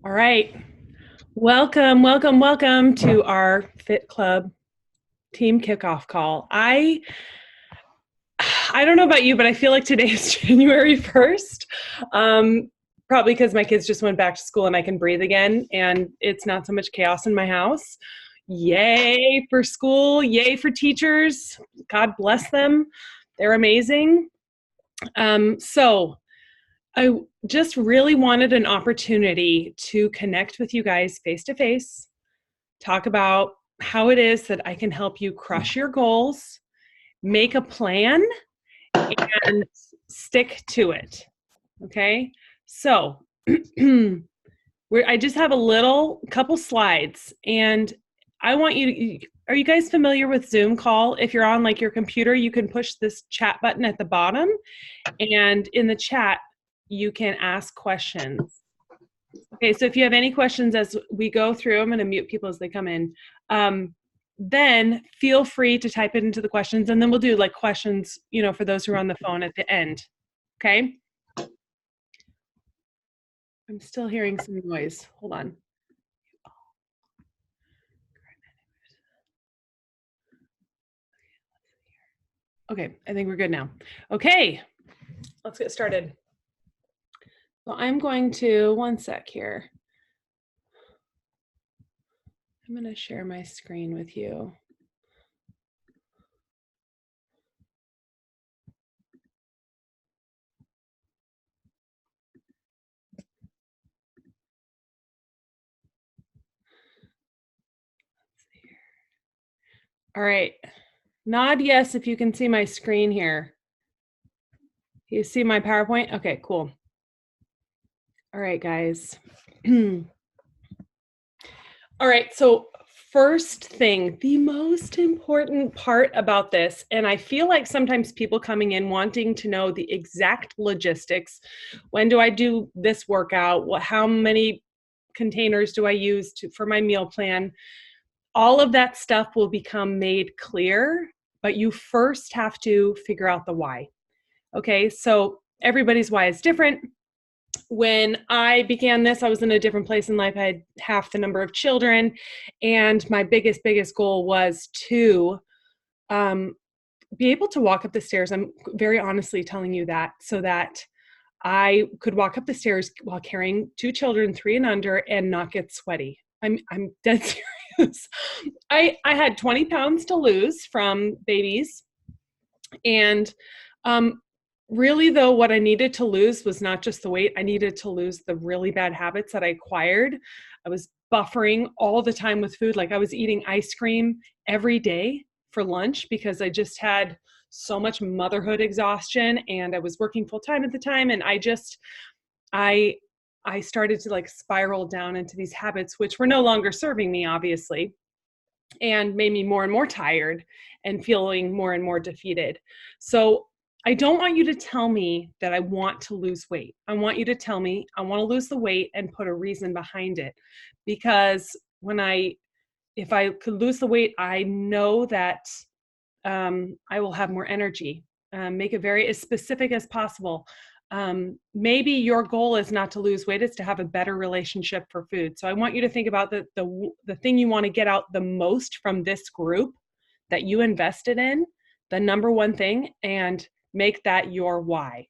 All right. Welcome, welcome, welcome to our Fit Club team kickoff call. I don't know about you, but I feel like today is January 1st. Probably because my kids just went back to school and I can breathe again and it's not so much chaos in my house. Yay for school, yay for teachers. God bless them. They're amazing. So I just really wanted an opportunity to connect with you guys face to face, talk about how it is that I can help you crush your goals, make a plan, and stick to it. Okay. So I just have a little couple slides and I want you to, are you guys familiar with Zoom call? If you're on like your computer, you can push this chat button at the bottom and in the chat, you can ask questions. Okay, so if you have any questions as we go through, I'm going to mute people as they come in. Then feel free to type it into the questions, and then we'll do like questions, for those who are on the phone at the end. Okay. I'm still hearing some noise. Hold on. Okay, I think we're good now. Okay, let's get started. So I'm going to, one sec here. I'm going to share my screen with you. All right, nod yes if you can see my screen here. You see my PowerPoint? Okay, cool. All right, guys. All right, so first thing, the most important part about this, and I feel like sometimes people coming in wanting to know the exact logistics. When do I do this workout? How many containers do I use for my meal plan? All of that stuff will become made clear, but you first have to figure out the why. Okay, so everybody's why is different. When I began this, I was in a different place in life. I had half the number of children, and my biggest goal was to be able to walk up the stairs. I'm very honestly telling you that, so that I could walk up the stairs while carrying two children, 3 and under, and not get sweaty. I'm dead serious. I had 20 pounds to lose from babies, and really, though, what I needed to lose was not just the weight. I needed to lose the really bad habits that I acquired. I was buffering all the time with food. Like I was eating ice cream every day for lunch because I just had so much motherhood exhaustion and I was working full time at the time. And I I started to like spiral down into these habits, which were no longer serving me, obviously, and made me more and more tired and feeling more and more defeated. So I don't want you to tell me that I want to lose weight. I want you to tell me I want to lose the weight and put a reason behind it. Because if I could lose the weight, I know that I will have more energy. Make it very as specific as possible. Maybe your goal is not to lose weight, it's to have a better relationship for food. So I want you to think about the thing you want to get out the most from this group that you invested in, the number one thing, and make that your why.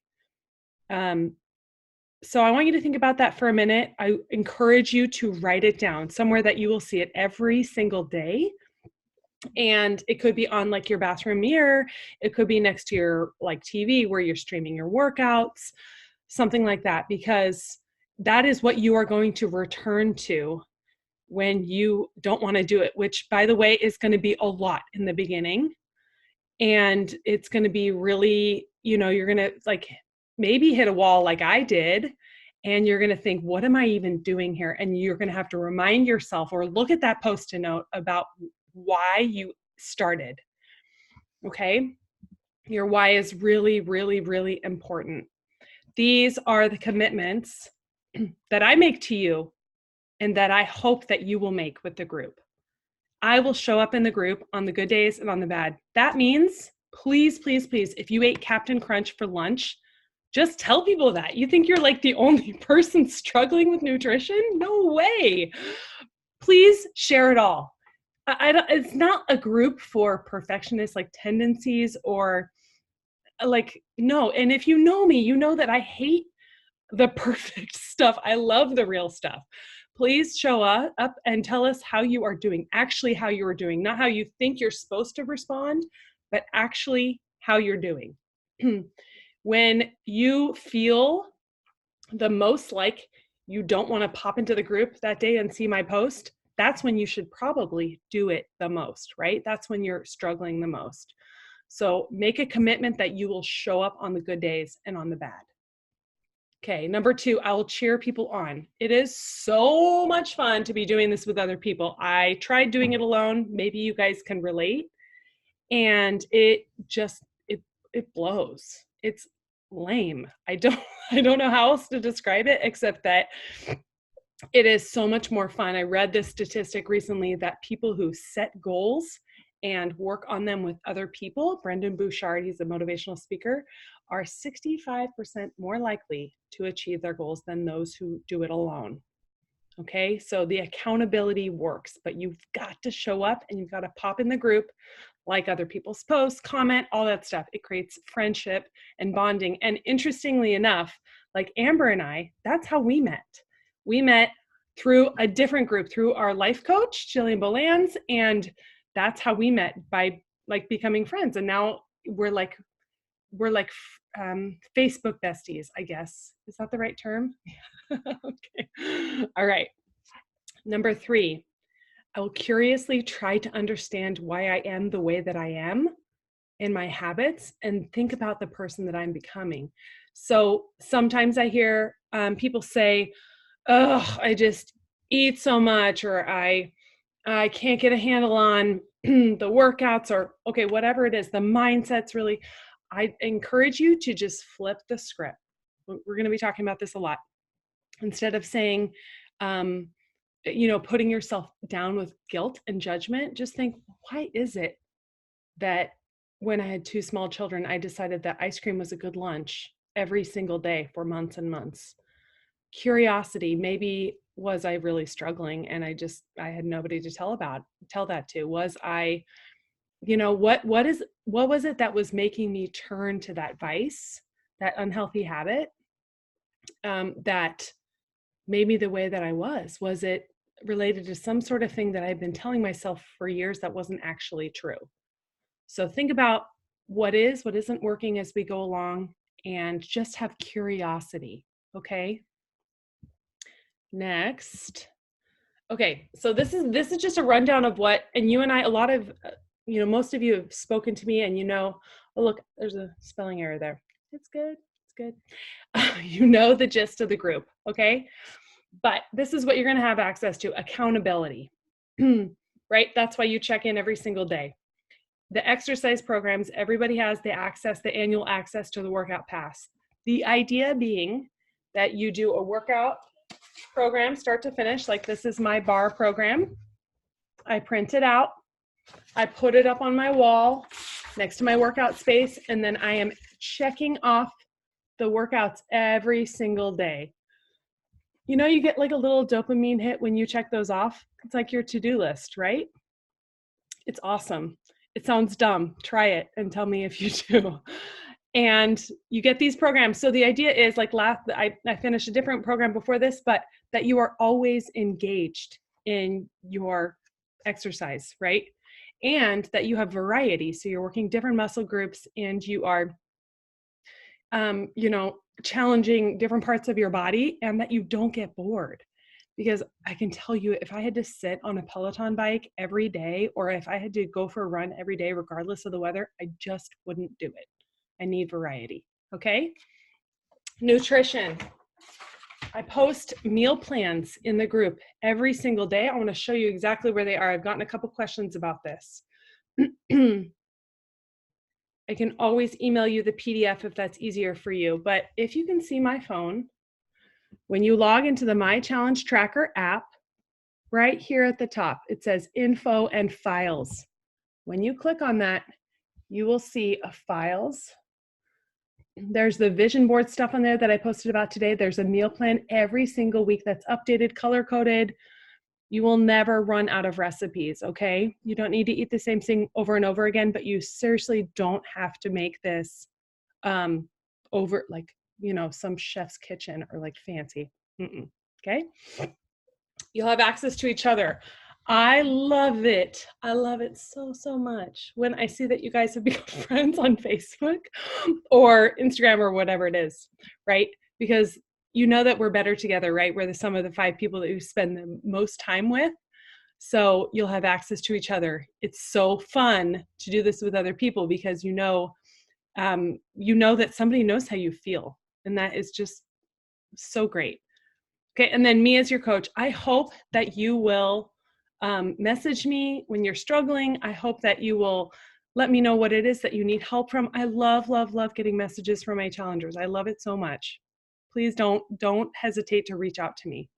So I want you to think about that for a minute. I encourage you to write it down somewhere that you will see it every single day. And it could be on like your bathroom mirror. It could be next to your like TV where you're streaming your workouts, something like that, because that is what you are going to return to when you don't want to do it, which by the way, is going to be a lot in the beginning. And it's going to be really, you're going to like maybe hit a wall like I did. And you're going to think, what am I even doing here? And you're going to have to remind yourself or look at that Post-it note about why you started. Okay. Your why is really, really, really important. These are the commitments that I make to you and that I hope that you will make with the group. I will show up in the group on the good days and on the bad. That means, please, please, please, if you ate Captain Crunch for lunch, Just tell people that. You think you're like the only person struggling with nutrition? No way. Please share it all. I don't, it's not a group for perfectionist like tendencies or like, no. And if you know me, you know that I hate the perfect stuff. I love the real stuff. Please show up and tell us how you are doing, actually how you are doing, not how you think you're supposed to respond, but actually how you're doing. When you feel the most like you don't want to pop into the group that day and see my post, that's when you should probably do it the most, right? That's when you're struggling the most. So make a commitment that you will show up on the good days and on the bad. Okay, number 2, I will cheer people on. It is so much fun to be doing this with other people. I tried doing it alone. Maybe you guys can relate. And it just, it blows. It's lame. I don't know how else to describe it except that it is so much more fun. I read this statistic recently that people who set goals and work on them with other people, Brendan Bouchard, he's a motivational speaker, are 65% more likely to achieve their goals than those who do it alone. Okay, so the accountability works, but you've got to show up and you've got to pop in the group, like other people's posts, comment, all that stuff. It creates friendship and bonding. And interestingly enough, like Amber and I, that's how we met. We met through a different group, through our life coach, Jillian Bolans, and that's how we met, by like becoming friends. And now we're like Facebook besties, I guess. Is that the right term? Okay. All right. Number 3, I will curiously try to understand why I am the way that I am in my habits and think about the person that I'm becoming. So sometimes I hear people say, oh, I just eat so much, or I can't get a handle on the workouts, or okay, whatever it is, the mindset's really, I encourage you to just flip the script. We're going to be talking about this a lot. Instead of saying, putting yourself down with guilt and judgment, just think, why is it that when I had 2 small children, I decided that ice cream was a good lunch every single day for months and months? Curiosity, maybe was I really struggling and I had nobody to tell that to? Was I, what was it that was making me turn to that vice, that unhealthy habit, that made me the way that I was? Was it related to some sort of thing that I've been telling myself for years that wasn't actually true? So think about what isn't working as we go along, and just have curiosity. Okay. Next. Okay. So this is just a rundown of what, and you and I, a lot of, most of you have spoken to me, and oh, look, there's a spelling error there. It's good. It's good. You know the gist of the group. Okay. But this is what you're going to have access to: accountability, right? That's why you check in every single day. The exercise programs, everybody has the annual access to the workout pass. The idea being that you do a workout program start to finish, like this is my bar program. I print it out, I put it up on my wall next to my workout space, and then I am checking off the workouts every single day. You get like a little dopamine hit when you check those off. It's like your to-do list, right? It's awesome. It sounds dumb. Try it and tell me if you do. And you get these programs. So the idea is, like I finished a different program before this, but that you are always engaged in your exercise, right? And that you have variety. So you're working different muscle groups, and you are, challenging different parts of your body, and that you don't get bored. Because I can tell you, if I had to sit on a Peloton bike every day, or if I had to go for a run every day, regardless of the weather, I just wouldn't do it. I need variety. Okay. Nutrition. I post meal plans in the group every single day. I want to show you exactly where they are. I've gotten a couple questions about this. I can always email you the PDF if that's easier for you. But if you can see my phone, when you log into the My Challenge Tracker app, right here at the top, it says Info and Files. When you click on that, you will see a Files There's the vision board stuff on there that I posted about today. There's a meal plan every single week that's updated, color coded. You will never run out of recipes, okay? You don't need to eat the same thing over and over again, but you seriously don't have to make this over like, some chef's kitchen or like fancy. Okay? You'll have access to each other. I love it. I love it so, so much when I see that you guys have become friends on Facebook or Instagram or whatever it is, right? Because you know that we're better together, right? We're the sum of the 5 people that you spend the most time with. So you'll have access to each other. It's so fun to do this with other people because you know that somebody knows how you feel. And that is just so great. Okay, and then me as your coach, I hope that you will message me when you're struggling. I hope that you will let me know what it is that you need help from. I love, love, love getting messages from my challengers. I love it so much. Please don't hesitate to reach out to me.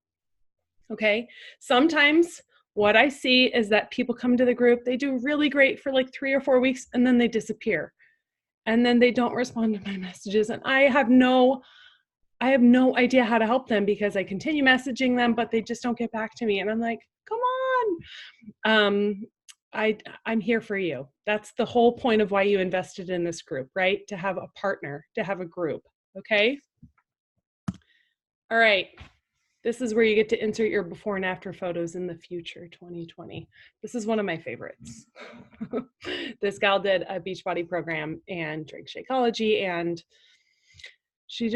Okay, sometimes what I see is that people come to the group, they do really great for like 3 or 4 weeks, and then they disappear. And then they don't respond to my messages. And I have no idea how to help them because I continue messaging them, but they just don't get back to me. And I'm like, come on. I'm here for you. That's the whole point of why you invested in this group, right? To have a partner, to have a group. Okay. All right. This is where you get to insert your before and after photos in the future 2020. This is one of my favorites. This gal did a Beachbody program and drank Shakeology, and she's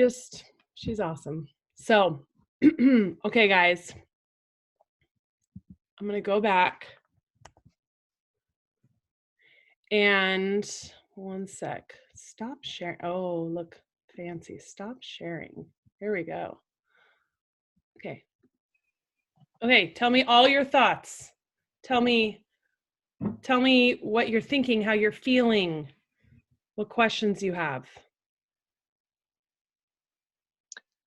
awesome. So, okay, guys, I'm going to go back and one sec. Stop sharing. Oh, look fancy. Stop sharing. Here we go. Okay. Okay, tell me all your thoughts. Tell me what you're thinking, how you're feeling, what questions you have.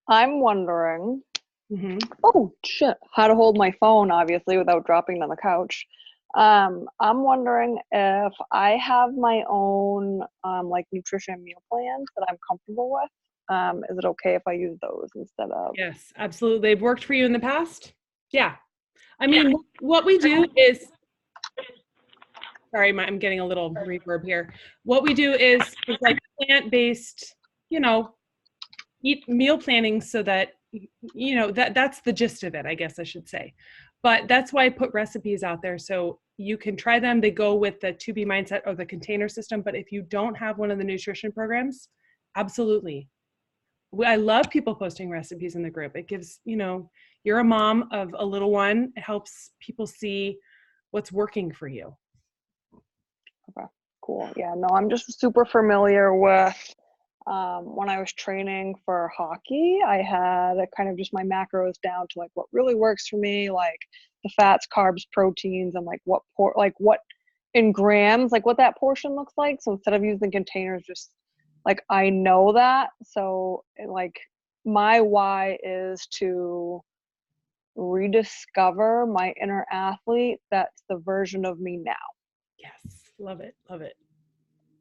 I'm wondering, oh shit, how to hold my phone, obviously, without dropping it on the couch. I'm wondering if I have my own like nutrition meal plans that I'm comfortable with. Is it okay if I use those instead of? Yes, absolutely. They've worked for you in the past? Yeah. I mean, what we do is, sorry, I'm getting a little reverb here. What we do is like plant-based, eat meal planning so that, that's the gist of it, I guess I should say. But that's why I put recipes out there so you can try them. They go with the 2B mindset or the container system. But if you don't have one of the nutrition programs, absolutely. I love people posting recipes in the group. It gives, you're a mom of a little one. It helps people see what's working for you. Okay, cool. Yeah, no, I'm just super familiar with when I was training for hockey, I had kind of just my macros down to like what really works for me, like the fats, carbs, proteins, and like what in grams, like what that portion looks like. So instead of using containers, just like I know that. So like my why is to rediscover my inner athlete that's the version of me now. Yes, love it, love it.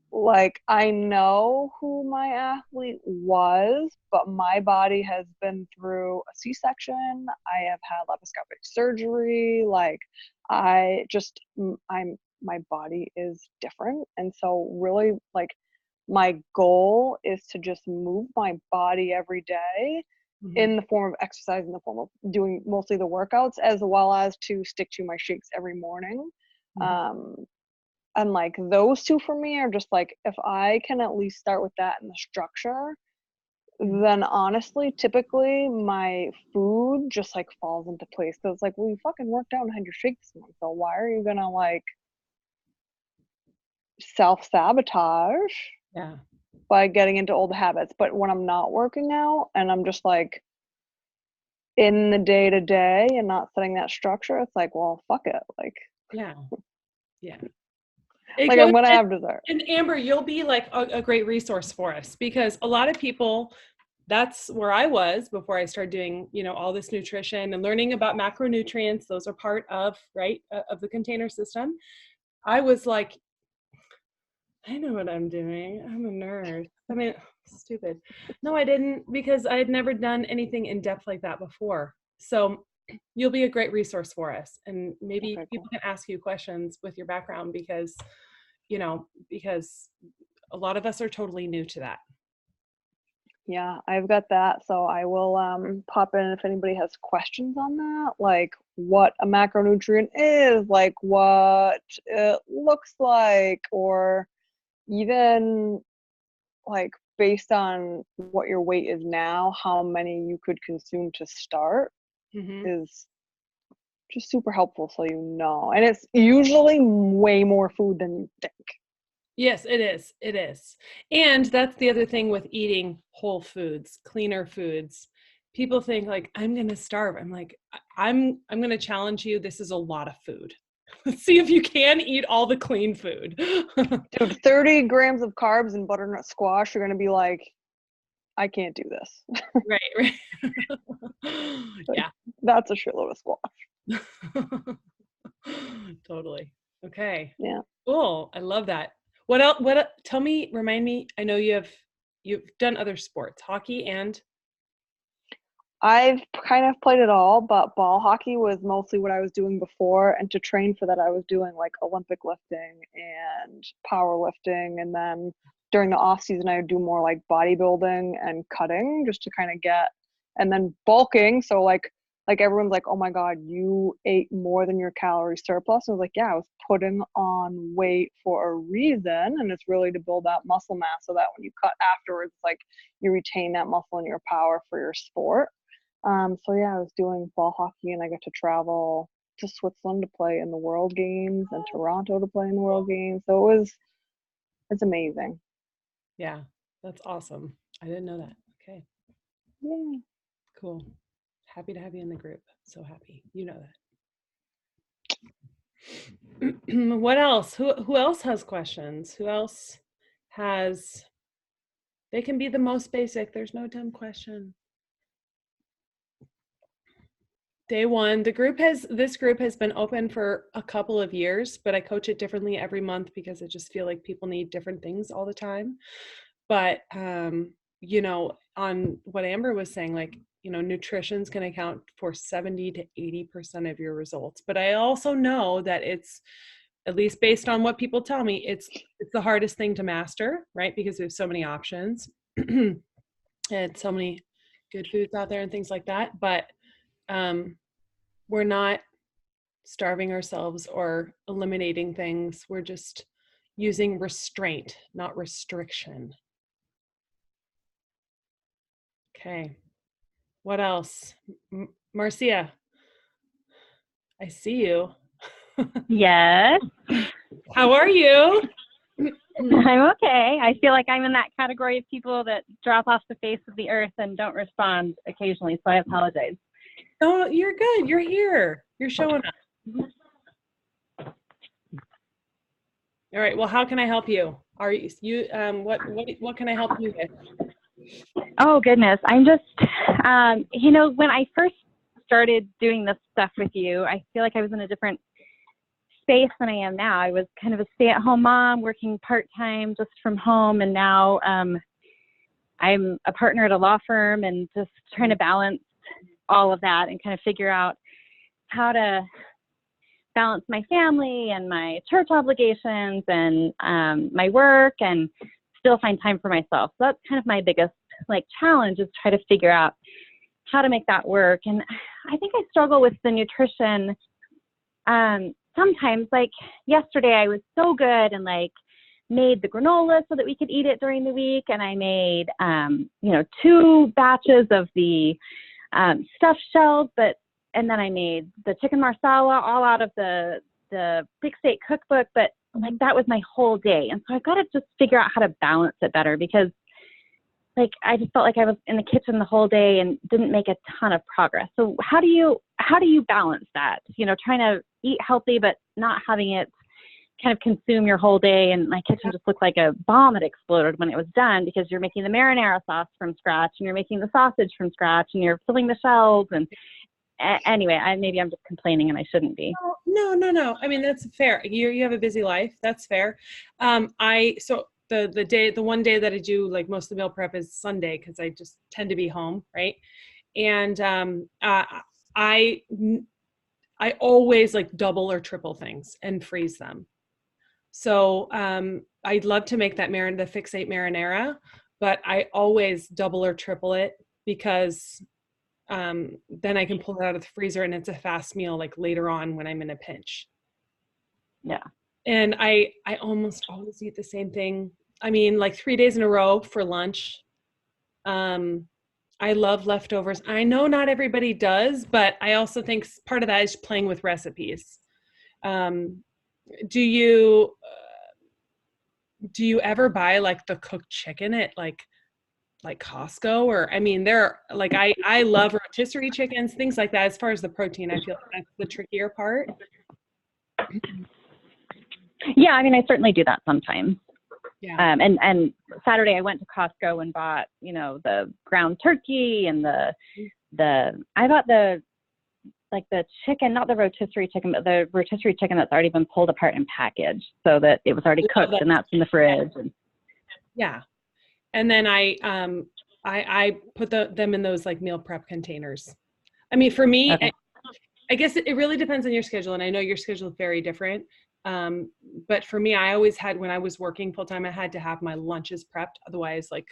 Like I know who my athlete was, but my body has been through a C-section. I have had laparoscopic surgery. Like my body is different. And so really like my goal is to just move my body every day in the form of exercise, in the form of doing mostly the workouts, as well as to stick to my shakes every morning. And like those two for me are just like, if I can at least start with that in the structure, then honestly, typically my food just like falls into place. So it's like, well, you fucking worked out and had your shake this morning. So why are you gonna like self-sabotage by getting into old habits? But when I'm not working out and I'm just like in the day to day and not setting that structure, it's like, well, fuck it. Like, yeah. Like I'm gonna have dessert. And Amber, you'll be like a great resource for us because a lot of people, that's where I was before I started doing, all this nutrition and learning about macronutrients. Those are part of, right, of the container system. I was like, I know what I'm doing. I'm a nerd. I mean, Stupid. No, I didn't, because I had never done anything in depth like that before. So you'll be a great resource for us. And maybe Okay, people cool. can ask you questions with your background because, because a lot of us are totally new to that. Yeah, I've got that. So I will pop in if anybody has questions on that, like what a macronutrient is, like what it looks like, or even like based on what your weight is now, how many you could consume to start Hmm. is just super helpful so you know. And it's usually way more food than you think. Yes, it is. It is. And that's the other thing with eating whole foods, cleaner foods. People think like, I'm going to starve. I'm like, I'm going to challenge you. This is a lot of food. Let's see if you can eat all the clean food. Dude, 30 grams of carbs and butternut squash, you're going to be like, I can't do this. Right, right. Like, Yeah. that's a shitload of squash. Totally. Okay. Yeah. Cool. I love that. What else? Tell me, remind me. I know you've done other sports, hockey and I've kind of played it all, but ball hockey was mostly what I was doing before. And to train for that, I was doing like Olympic lifting and powerlifting. And then during the off season, I would do more like bodybuilding and cutting just to kind of get, and then bulking. So like everyone's like, oh my God, you ate more than your calorie surplus. I was like, yeah, I was putting on weight for a reason. And it's really to build that muscle mass so that when you cut afterwards, like you retain that muscle and your power for your sport. So yeah, I was doing ball hockey and I got to travel to Switzerland to play in the World Games and Toronto to play in the World Games. So it's amazing. yeah, that's awesome. I didn't know that. Okay, Yeah. cool. Happy to have you in the group. So happy. You know that. What else? Who else has questions? Who else has they can be the most basic. There's no dumb question. Day one, this group has been open for a couple of years, but I coach it differently every month because I just feel like people need different things all the time. But on what Amber was saying, like, nutrition's going to account for 70 to 80% of your results. But I also know that it's, at least based on what people tell me, it's the hardest thing to master, right? Because we have so many options and so many good foods out there and things like that. But we're not starving ourselves or eliminating things. We're just using restraint, not restriction. Okay. What else? Marcia, I see you. Yes, How are you? I'm okay. I feel like I'm in that category of people that drop off the face of the earth and don't respond occasionally, so I apologize. Oh, you're good. You're here. You're showing up. All right. Well, how can I help you? Are you what can I help you with? Oh, goodness. I'm just, when I first started doing this stuff with you, I feel like I was in a different space than I am now. I was kind of a stay-at-home mom working part-time just from home, and now I'm a partner at a law firm and just trying to balance all of that and kind of figure out how to balance my family and my church obligations and my work and still find time for myself. So that's kind of my biggest challenge, is try to figure out how to make that work. And I think I struggle with the nutrition. Sometimes, like yesterday, I was so good and made the granola so that we could eat it during the week. And I made, 2 batches of the stuffed shells, and then I made the chicken marsala all out of the Big Steak cookbook. But that was my whole day. And so I've got to just figure out how to balance it better, because I just felt like I was in the kitchen the whole day and didn't make a ton of progress. So how do you balance that? Trying to eat healthy, but not having it kind of consume your whole day. And my kitchen just looked like a bomb had exploded when it was done, because you're making the marinara sauce from scratch and you're making the sausage from scratch and you're filling the shells. And anyway, maybe I'm just complaining and I shouldn't be. No. I mean, that's fair. You have a busy life. That's fair. So the one day that I do like most of the meal prep is Sunday because I just tend to be home, right? And I I always like double or triple things and freeze them. So I'd love to make that the Fixate marinara, but I always double or triple it because then I can pull it out of the freezer and it's a fast meal like later on when I'm in a pinch. Yeah. And I almost always eat the same thing. I mean, like 3 days in a row for lunch. I love leftovers. I know not everybody does, but I also think part of that is playing with recipes. Um, do you ever buy like the cooked chicken at like Costco? Or I mean, there like I love rotisserie chickens, things like that. As far as the protein, I feel like that's the trickier part. Yeah, I mean, I certainly do that sometimes. Yeah. And Saturday I went to Costco and bought, you know, the ground turkey and I bought the chicken, not the rotisserie chicken, but the rotisserie chicken that's already been pulled apart and packaged so that it was already cooked and that's in the fridge. Yeah. And then I put them in those like meal prep containers. I mean, for me, Okay. I guess it really depends on your schedule. And I know your schedule is very different. But for me, I always had, when I was working full time, I had to have my lunches prepped. Otherwise, like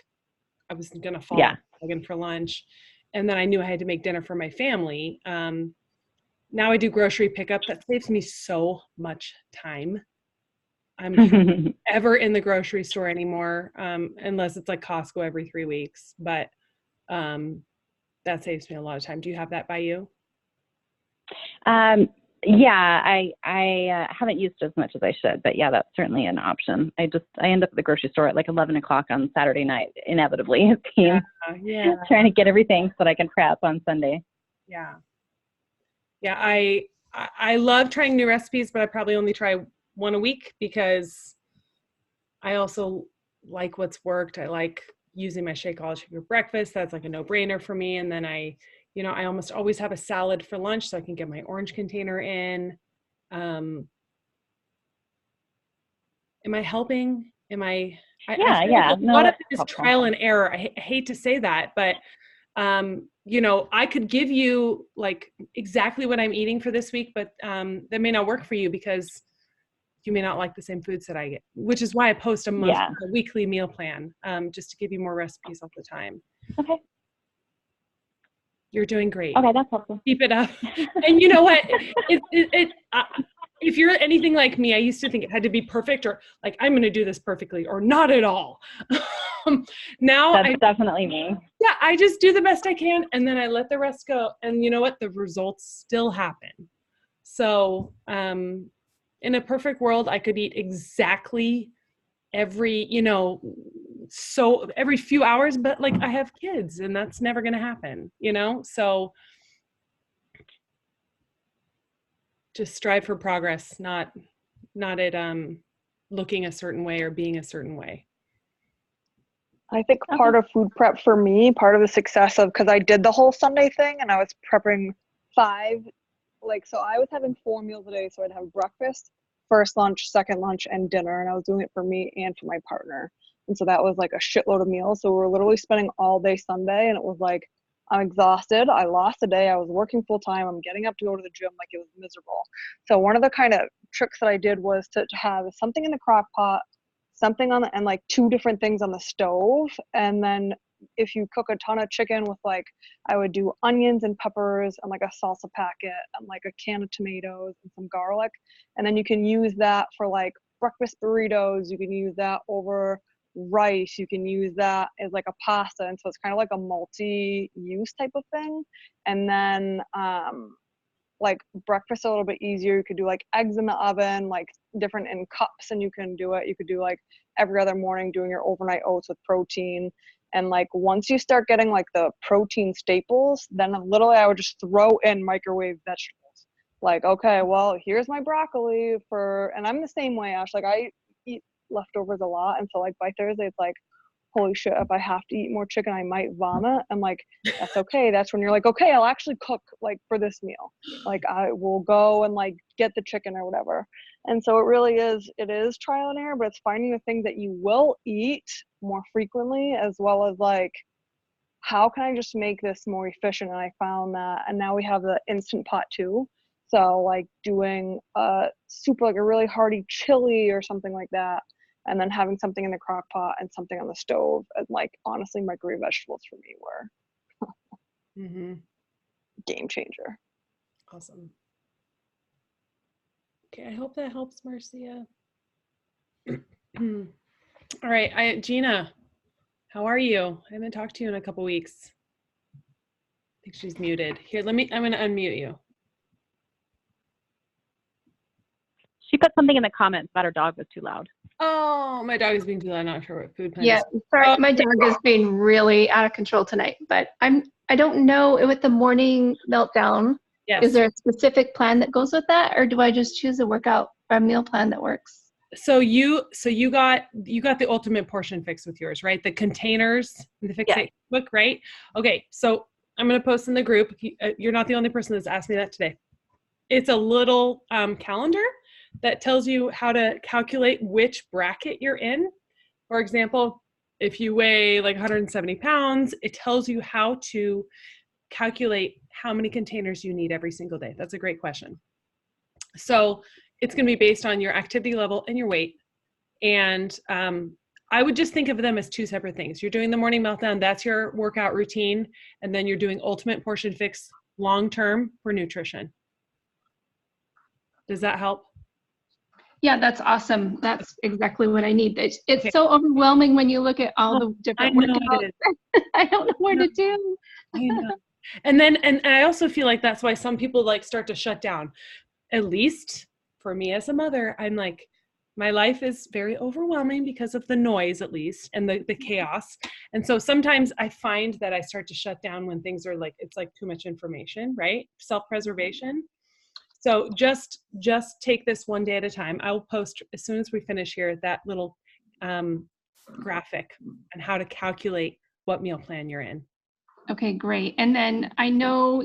I was going to fall again for lunch. And then I knew I had to make dinner for my family. Now I do grocery pickup. That saves me so much time. I'm hardly ever in the grocery store anymore, unless it's like Costco every 3 weeks. But that saves me a lot of time. Do you have that by you? Yeah, I haven't used it as much as I should, but yeah, that's certainly an option. I end up at the grocery store at like 11 o'clock on Saturday night, inevitably, it seems. Yeah. Trying to get everything so that I can prep on Sunday. Yeah. Yeah, I love trying new recipes, but I probably only try one a week because I also like what's worked. I like using my Shakeology for breakfast. That's like a no-brainer for me. And then I almost always have a salad for lunch so I can get my orange container in. Am I helping? I feel like a lot of it is trial and error. I hate to say that, but I could give you like exactly what I'm eating for this week, but that may not work for you because you may not like the same foods that I get, which is why I post a weekly meal plan, just to give you more recipes all the time. Okay. You're doing great. Okay, that's helpful. Keep it up. And you know what? If you're anything like me, I used to think it had to be perfect or like, I'm going to do this perfectly or not at all. Now that's definitely me. Yeah, I just do the best I can and then I let the rest go. And you know what? The results still happen. So in a perfect world, I could eat exactly every few hours, but like I have kids and that's never going to happen, so just strive for progress, not at looking a certain way or being a certain way. I think part of food prep for me, part of the success of, because I did the whole Sunday thing and I was prepping 5, so I was having 4 meals a day. So I'd have breakfast, first lunch, second lunch, and dinner. And I was doing it for me and for my partner. And so that was like a shitload of meals. So we were literally spending all day Sunday and it was like, I'm exhausted. I lost a day. I was working full time. I'm getting up to go to the gym. Like it was miserable. So one of the kind of tricks that I did was to have something in the crock pot, something and like 2 different things on the stove. And then if you cook a ton of chicken with I would do onions and peppers and like a salsa packet and like a can of tomatoes and some garlic. And then you can use that for like breakfast burritos. You can use that over rice. You can use that as like a pasta. And so it's kind of like a multi-use type of thing. And then like breakfast a little bit easier. You could do like eggs in the oven, like different in cups, and you can do it. You could do like every other morning doing your overnight oats with protein. And like once you start getting like the protein staples, then literally I would just throw in microwave vegetables. Like, okay, well, here's my broccoli and I'm the same way, Ash. Like I eat leftovers a lot. And so like by Thursday, it's like, holy shit, if I have to eat more chicken, I might vomit. I'm like, that's okay. That's when you're like, okay, I'll actually cook like for this meal. Like I will go and like get the chicken or whatever. And so it is trial and error, but it's finding the thing that you will eat more frequently, as well as like, how can I just make this more efficient? And I found that, and now we have the Instant Pot too. So like doing a super, like a really hearty chili or something like that, and then having something in the crock pot and something on the stove. And like, honestly, microwave vegetables for me were Mm-hmm. game changer. Awesome. Okay, I hope that helps, Marcia. All right, Gina, how are you? I haven't talked to you in a couple weeks. I think she's muted. Here, I'm gonna unmute you. She put something in the comments about her dog was too loud. Oh, my dog is being too loud. I'm not sure what food plan Yeah, is. sorry, Oh, my dog is being really out of control tonight, but I don't know with the morning meltdown, yes. is there a specific plan that goes with that, or do I just choose a workout or a meal plan that works? So you got the ultimate portion fix with yours, right? The containers, the Fixate book, right? Okay, so I'm going to post in the group. You're not the only person that's asked me that today. It's a little calendar that tells you how to calculate which bracket you're in. For example, if you weigh like 170 pounds, it tells you how to calculate how many containers you need every single day. That's a great question. So it's going to be based on your activity level and your weight. And I would just think of them as two separate things. You're doing the morning meltdown, that's your workout routine. And then you're doing ultimate portion fix long-term for nutrition. Does that help? Yeah, that's awesome. That's exactly what I need. It's Okay. so overwhelming when you look at all the different workouts. I don't know where to do. I know. And I also feel like that's why some people like start to shut down. At least for me as a mother, I'm like, my life is very overwhelming because of the noise, at least, and the chaos. And so sometimes I find that I start to shut down when things are like, it's like too much information, right? Self-preservation. So just take this one day at a time. I will post as soon as we finish here that little graphic on how to calculate what meal plan you're in. Okay, great. And then I know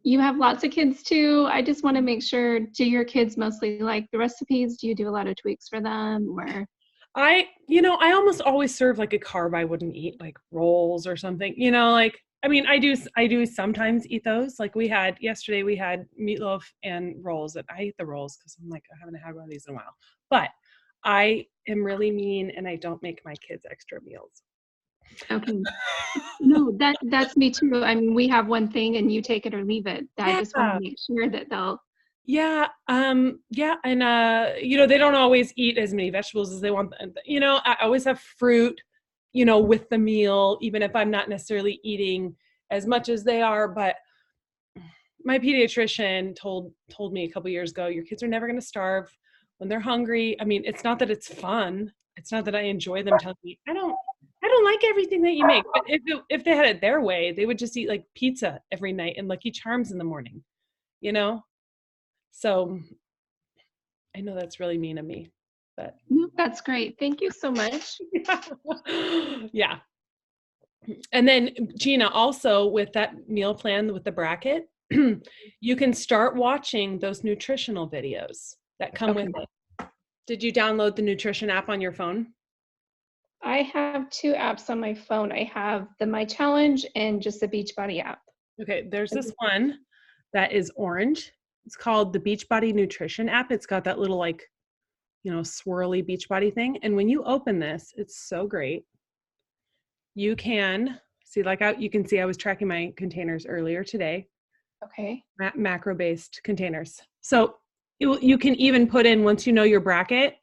you have lots of kids too. I just want to make sure, do your kids mostly like the recipes? Do you do a lot of tweaks for them, or? I almost always serve like a carb I wouldn't eat, like rolls or something, like, I mean, I do sometimes eat those. Like yesterday we had meatloaf and rolls, and I eat the rolls because I'm like, I haven't had one of these in a while. But I am really mean and I don't make my kids extra meals. Okay. No, that's me too. I mean, we have one thing and you take it or leave it. I just want to make sure that they'll. Yeah. And they don't always eat as many vegetables as they want. I always have fruit, with the meal, even if I'm not necessarily eating as much as they are. But my pediatrician told me a couple years ago, your kids are never going to starve when they're hungry. I mean, it's not that it's fun. It's not that I enjoy them telling me, I don't like everything that you make. But if they had it their way, they would just eat like pizza every night and Lucky Charms in the morning, So I know that's really mean of me, but. No, that's great. Thank you so much. Yeah. And then Gina, also with that meal plan with the bracket, you can start watching those nutritional videos that come with it. Did you download the nutrition app on your phone? I have two apps on my phone. I have the My Challenge and just the Beachbody app. Okay, there's this one that is orange. It's called the Beachbody Nutrition app. It's got that little like, swirly Beachbody thing. And when you open this, it's so great. You can see, you can see I was tracking my containers earlier today. Okay. Macro-based containers. So you can even put in, once you know your bracket,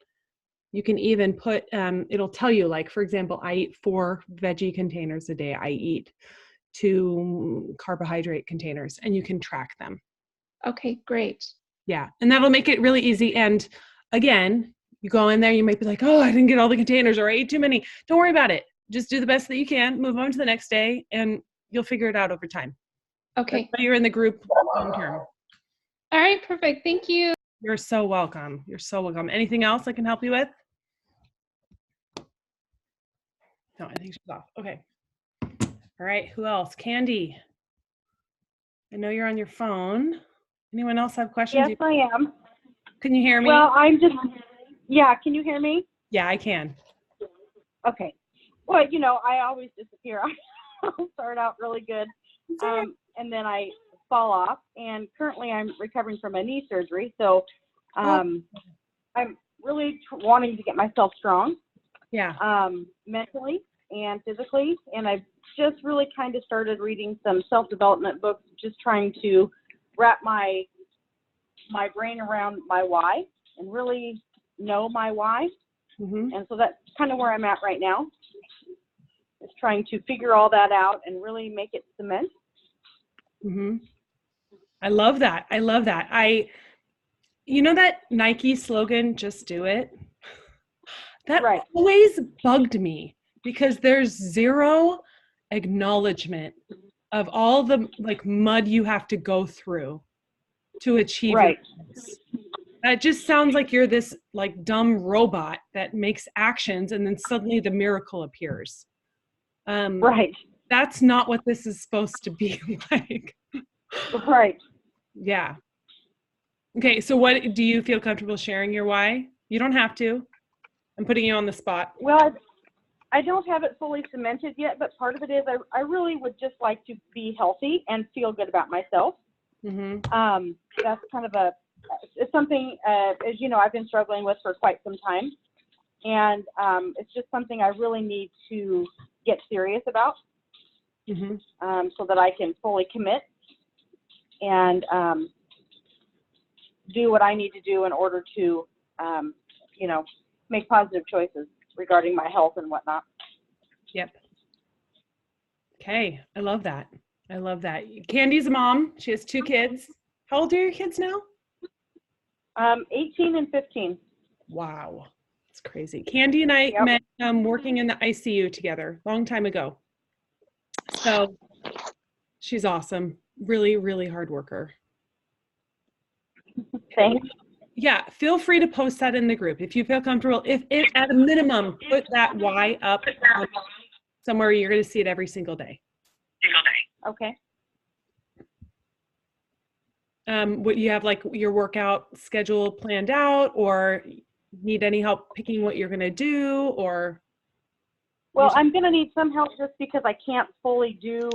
you can even put, it'll tell you, like, for example, I eat 4 veggie containers a day. I eat 2 carbohydrate containers, and you can track them. Okay, great. Yeah. And that'll make it really easy. And again, you go in there, you might be like, oh, I didn't get all the containers, or I ate too many. Don't worry about it. Just do the best that you can, move on to the next day, and you'll figure it out over time. Okay. But you're in the group long term. All right, perfect. Thank you. You're so welcome. You're so welcome. Anything else I can help you with? No, I think she's off. Okay. All right. Who else? Candy. I know you're on your phone. Anyone else have questions? Yes, I am. Can you hear me? Well, yeah, can you hear me? Yeah, I can. Okay. Well, I always disappear. I'll start out really good, and then I fall off. And currently I'm recovering from a knee surgery. So I'm really wanting to get myself strong, mentally and physically. And I've just really kind of started reading some self-development books, just trying to wrap my brain around my why and really know my why. Mm-hmm. And so that's kind of where I'm at right now, is trying to figure all that out and really make it cement. Mm-hmm. I love that. I love that. You know that Nike slogan, just do it? That Right. always bugged me because there's zero acknowledgement of all the like mud you have to go through to achieve Right. your goals. That just sounds like you're this like dumb robot that makes actions and then suddenly the miracle appears. Right. That's not what this is supposed to be like. Right. Yeah. Okay, so what do you feel comfortable sharing your why? You don't have to. I'm putting you on the spot. Well, I don't have it fully cemented yet, but part of it is I really would just like to be healthy and feel good about myself. Mm-hmm. That's kind of it's something, as you know, I've been struggling with for quite some time. And it's just something I really need to get serious about, Mm-hmm. so that I can fully commit and do what I need to do in order to, make positive choices regarding my health and whatnot. Yep. Okay, I love that. I love that. Candy's a mom. She has 2 kids. How old are your kids now? 18 and 15. Wow, it's crazy. Candy and I met working in the ICU together a long time ago. So she's awesome. Really, really hard worker. Thanks. Yeah, feel free to post that in the group if you feel comfortable. If at a minimum, put that why up somewhere you're going to see it every single day. Okay. What you have like your workout schedule planned out, or need any help picking what you're going to do, or? Well, I'm going to need some help just because I can't fully do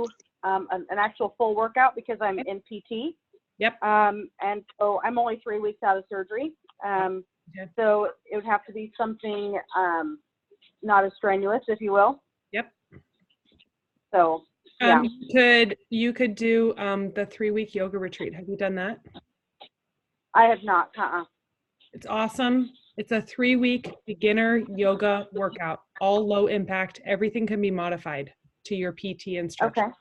an actual full workout because I'm in PT. Yep. And so I'm only 3 weeks out of surgery. Okay. So it would have to be something not as strenuous, if you will. Yep. So, yeah. You could do the 3-week yoga retreat. Have you done that? I have not. It's awesome. It's a 3-week beginner yoga workout, all low impact. Everything can be modified to your PT instruction.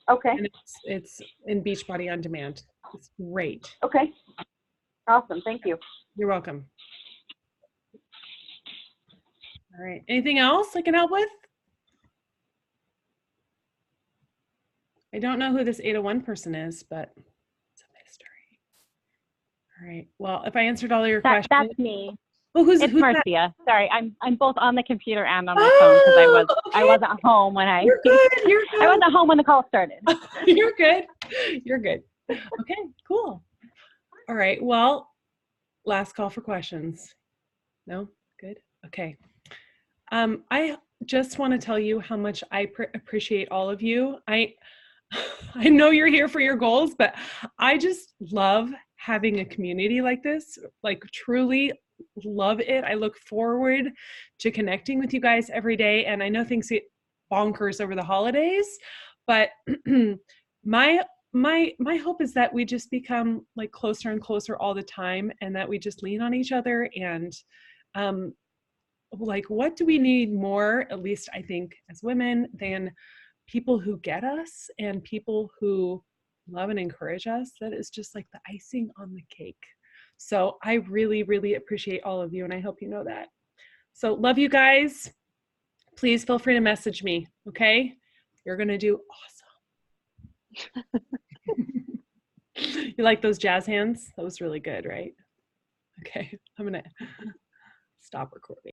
Okay. And it's in Beachbody on Demand. It's great. Okay. Awesome. Thank you. You're welcome. All right. Anything else I can help with? I don't know who this 801 person is, but it's a mystery. All right. Well, if I answered all of your questions. That's me. Oh, who's Marcia. That? Sorry, I'm both on the computer and on my phone because I wasn't home when You're good. You're good. I wasn't home when the call started. You're good. You're good. Okay, cool. All right. Well, last call for questions. No? Good. Okay. I just want to tell you how much I appreciate all of you. I know you're here for your goals, but I just love having a community like this, like truly love it. I look forward to connecting with you guys every day. And I know things get bonkers over the holidays, but my hope is that we just become like closer and closer all the time, and that we just lean on each other. And like, what do we need more, at least I think as women, than people who get us and people who love and encourage us? That is just like the icing on the cake. So I really, really appreciate all of you, and I hope you know that. So love you guys. Please feel free to message me, okay? You're going to do awesome. You like those jazz hands? That was really good, right? Okay, I'm going to stop recording.